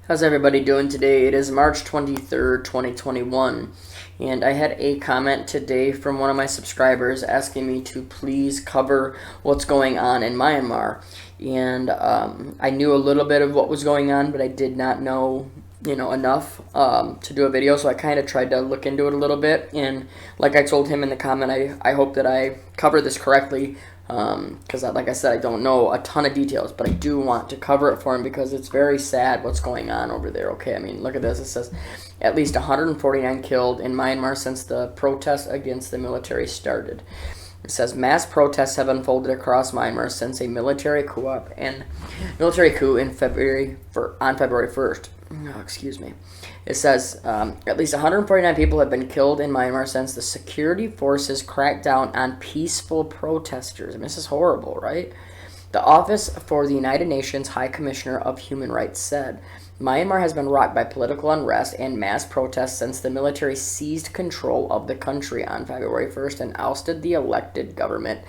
How's everybody doing today? It is March 23rd, 2021, and I had a comment today from one of my subscribers asking me to please cover what's going on in Myanmar. And I knew a little bit of what was going on, but I did not know, enough to do a video, so I kind of tried to look into it a little bit. And like I told him in the comment, I hope that I cover this correctly. Because like I said, I don't know a ton of details, but I do want to cover it for him because it's very sad what's going on over there. Okay, I mean, look at this. It says at least 149 killed in Myanmar since the protests against the military started. It says mass protests have unfolded across Myanmar since a military coup in February on February 1st. Oh, excuse me. It says at least 149 people have been killed in Myanmar since the security forces cracked down on peaceful protesters. I mean, this is horrible, right? The Office for the United Nations High Commissioner of Human Rights said, Myanmar has been rocked by political unrest and mass protests since the military seized control of the country on February 1st and ousted the elected government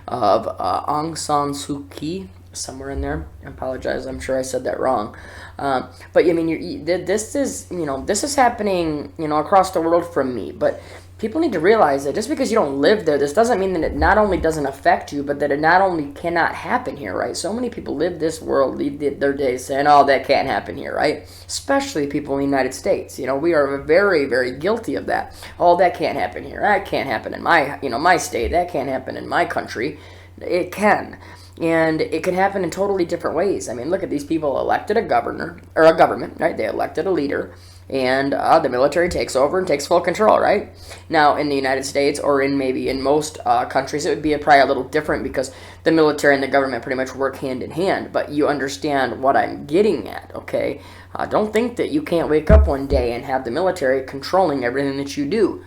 of Aung San Suu Kyi. Somewhere in there. I apologize. I'm sure I said that wrong. But I mean, this is happening, across the world from me. But people need to realize that just because you don't live there, this doesn't mean that it not only doesn't affect you, but that it not only cannot happen here, right? So many people live this world, leave their days saying, "Oh, that can't happen here," right? Especially people in the United States. We are very, very guilty of that. Oh, that can't happen here. That can't happen in my state. That can't happen in my country. It can. And it can happen in totally different ways. I mean, look at these people elected a governor, or a government, right? They elected a leader, and the military takes over and takes full control, right? Now, in the United States, or maybe in most countries, it would be probably a little different because the military and the government pretty much work hand in hand. But you understand what I'm getting at, okay? Don't think that you can't wake up one day and have the military controlling everything that you do.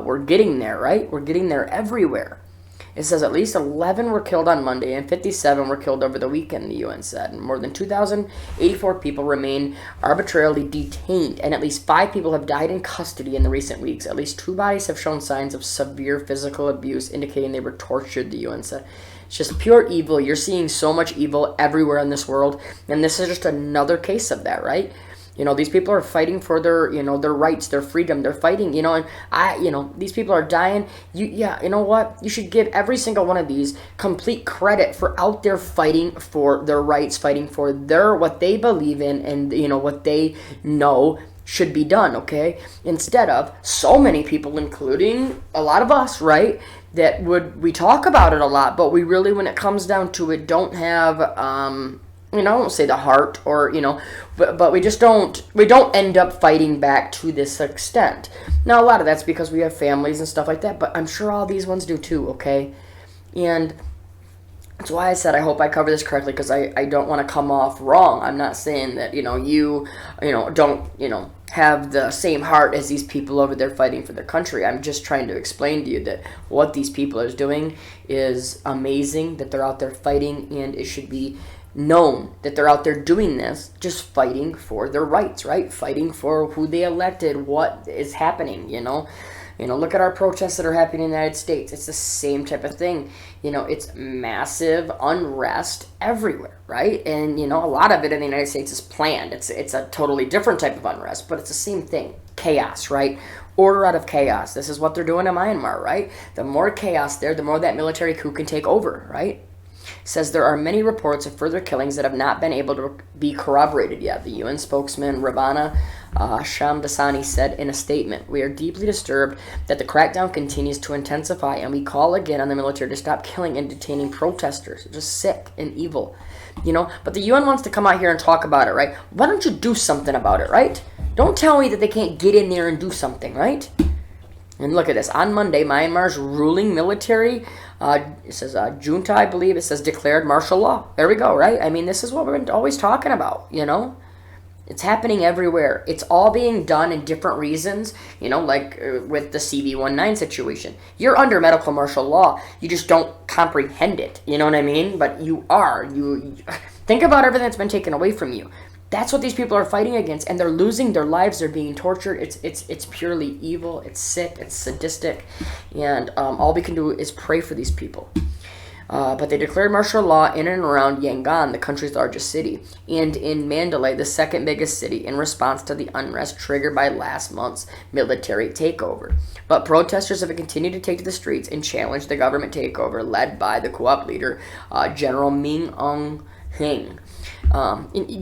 We're getting there, right? We're getting there everywhere. It says at least 11 were killed on Monday and 57 were killed over the weekend, the UN said. And more than 2,084 people remain arbitrarily detained, and at least 5 people have died in custody in the recent weeks. At least 2 bodies have shown signs of severe physical abuse, indicating they were tortured, the UN said. It's just pure evil. You're seeing so much evil everywhere in this world, and this is just another case of that, right? These people are fighting for their, their rights, their freedom. They're fighting, and these people are dying. You know what? You should give every single one of these complete credit for out there fighting for their rights, fighting for what they believe in, and, what they know should be done, okay? Instead of so many people, including a lot of us, right, we talk about it a lot, but we really, when it comes down to it, don't have, I won't say the heart or, but we don't end up fighting back to this extent. Now, a lot of that's because we have families and stuff like that, but I'm sure all these ones do too, okay? And that's why I said I hope I cover this correctly, because I don't want to come off wrong. I'm not saying that, you don't, have the same heart as these people over there fighting for their country. I'm just trying to explain to you that what these people are doing is amazing, that they're out there fighting, and it should be known that they're out there doing this, just fighting for their rights, right? Fighting for who they elected, what is happening, look at our protests that are happening in the United States. It's the same type of thing. It's massive unrest everywhere, right? And, a lot of it in the United States is planned. It's a totally different type of unrest, but it's the same thing. Chaos, right? Order out of chaos. This is what they're doing in Myanmar, right? The more chaos there, the more that military coup can take over, right? Says there are many reports of further killings that have not been able to be corroborated yet. The UN spokesman Ravana Shamdasani said in a statement, "We are deeply disturbed that the crackdown continues to intensify, and we call again on the military to stop killing and detaining protesters." It's just sick and evil, But the UN wants to come out here and talk about it, right? Why don't you do something about it, right? Don't tell me that they can't get in there and do something, right? And look at this. On Monday, Myanmar's ruling military, it says junta, I believe, it says declared martial law. There we go, right? I mean, this is what we've been always talking about, It's happening everywhere. It's all being done in different reasons, like with the CV-19 situation. You're under medical martial law. You just don't comprehend it. You know what I mean? But you are. You think about everything that's been taken away from you. That's what these people are fighting against, and they're losing their lives. They're being tortured. It's purely evil. It's sick. It's sadistic, and all we can do is pray for these people. But they declared martial law in and around Yangon, the country's largest city, and in Mandalay, the second biggest city, in response to the unrest triggered by last month's military takeover. But protesters have continued to take to the streets and challenge the government takeover led by the co-op leader, General Min Aung Hlaing.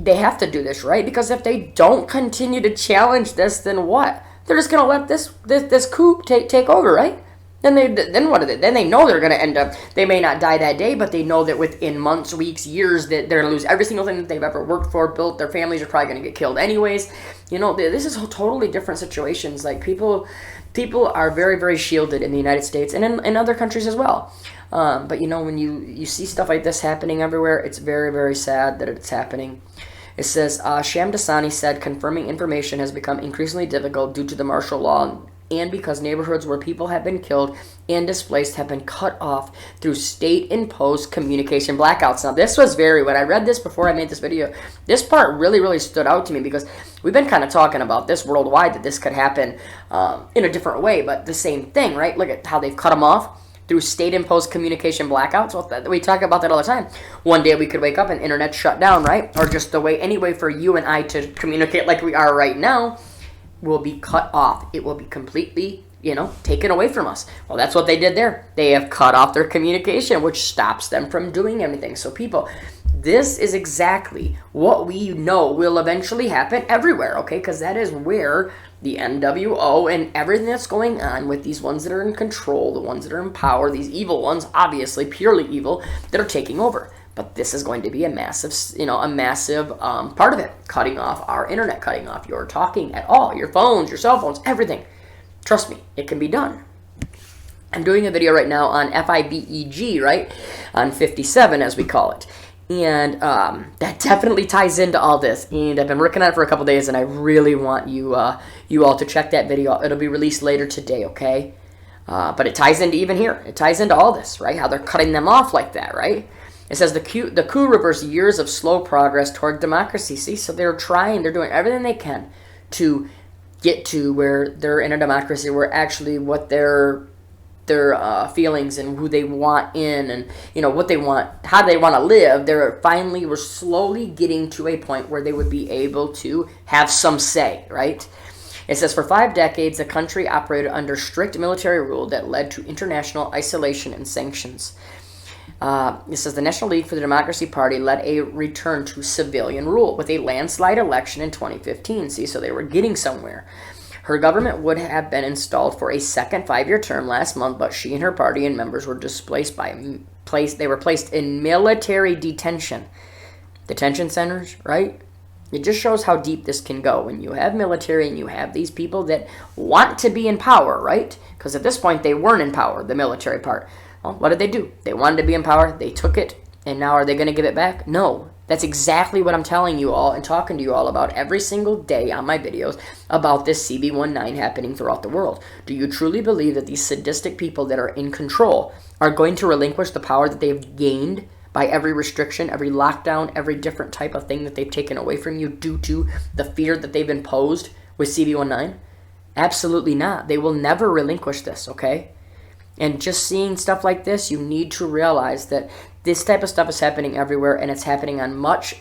They have to do this, right? Because if they don't continue to challenge this, then what? They're just going to let this coup take over, right? Then what are they? Then they know they're going to end up. They may not die that day, but they know that within months, weeks, years, that they're going to lose every single thing that they've ever worked for, built. Their families are probably going to get killed anyways. This is totally different situations. Like people are very, very shielded in the United States and in other countries as well. But when you see stuff like this happening everywhere, it's very, very sad that it's happening. It says, Shamdasani said confirming information has become increasingly difficult due to the martial law and because neighborhoods where people have been killed and displaced have been cut off through state-imposed communication blackouts. Now, this was when I read this before I made this video, this part really, really stood out to me because we've been kind of talking about this worldwide, that this could happen in a different way, but the same thing, right? Look at how they've cut them off through state-imposed communication blackouts. Well, we talk about that all the time. One day we could wake up and internet shut down, right? Or just any way for you and I to communicate like we are right now will be cut off. It will be completely, taken away from us. Well, that's what they did there. They have cut off their communication, which stops them from doing anything. So people, this is exactly what we know will eventually happen everywhere, okay? Because that is where the NWO and everything that's going on with these ones that are in control, the ones that are in power, these evil ones, obviously purely evil, that are taking over. But this is going to be a massive part of it. Cutting off our internet, cutting off your talking at all, your phones, your cell phones, everything. Trust me, it can be done. I'm doing a video right now on FIBEG, right? On 57, as we call it. And that definitely ties into all this. And I've been working on it for a couple days, and I really want you all to check that video. It'll be released later today, okay? But it ties into even here. It ties into all this, right? How they're cutting them off like that, right? It says the coup reversed years of slow progress toward democracy. See, so they're doing everything they can to get to where they're in a democracy, where actually what their feelings and who they want in, and what they want, how they want to live, we're slowly getting to a point where they would be able to have some say, right? It says, for 5 decades, the country operated under strict military rule that led to international isolation and sanctions. It says the National League for the Democracy Party led a return to civilian rule with a landslide election in 2015. See, so they were getting somewhere. Her government would have been installed for a second 5-year term last month, but she and her party and members were displaced they were placed in military detention centers, right? It just shows how deep this can go when you have military and you have these people that want to be in power, right? Because at this point they weren't in power, the military part. Well, what did they do? They wanted to be in power, they took it, and now are they going to give it back? No. That's exactly what I'm telling you all and talking to you all about every single day on my videos about this CB19 happening throughout the world. Do you truly believe that these sadistic people that are in control are going to relinquish the power that they've gained by every restriction, every lockdown, every different type of thing that they've taken away from you due to the fear that they've imposed with CB19? Absolutely not. They will never relinquish this, okay? And just seeing stuff like this, you need to realize that this type of stuff is happening everywhere, and it's happening on much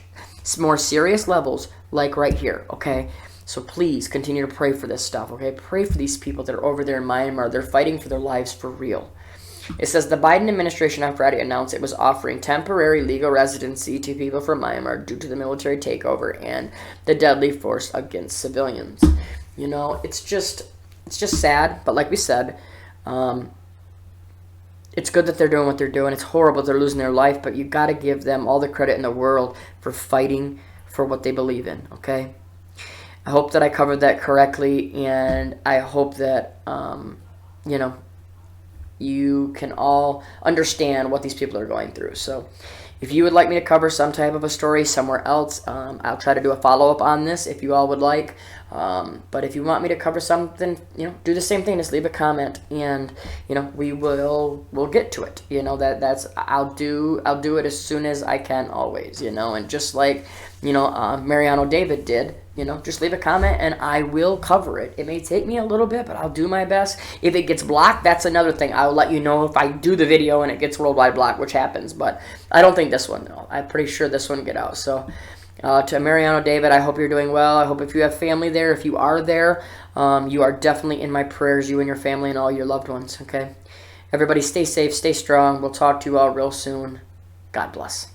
more serious levels, like right here, okay? So please continue to pray for this stuff, okay? Pray for these people that are over there in Myanmar. They're fighting for their lives for real. It says the Biden administration on Friday announced it was offering temporary legal residency to people from Myanmar due to the military takeover and the deadly force against civilians. It's just sad, but like we said, it's good that they're doing what they're doing. It's horrible they're losing their life, but you got to give them all the credit in the world for fighting for what they believe in, okay? I hope that I covered that correctly, and I hope that, you can all understand what these people are going through. So if you would like me to cover some type of a story somewhere else, I'll try to do a follow-up on this if you all would like. But if you want me to cover something, do the same thing. Just leave a comment, and we'll get to it. I'll do it as soon as I can, always. And just like Mariano David did. Just leave a comment and I will cover it. It may take me a little bit, but I'll do my best. If it gets blocked, that's another thing. I'll let you know if I do the video and it gets worldwide blocked, which happens. But I don't think this one, no. I'm pretty sure this one will get out. So to Mariano David, I hope you're doing well. I hope if you have family there, if you are there, you are definitely in my prayers, you and your family and all your loved ones, okay? Everybody stay safe, stay strong. We'll talk to you all real soon. God bless.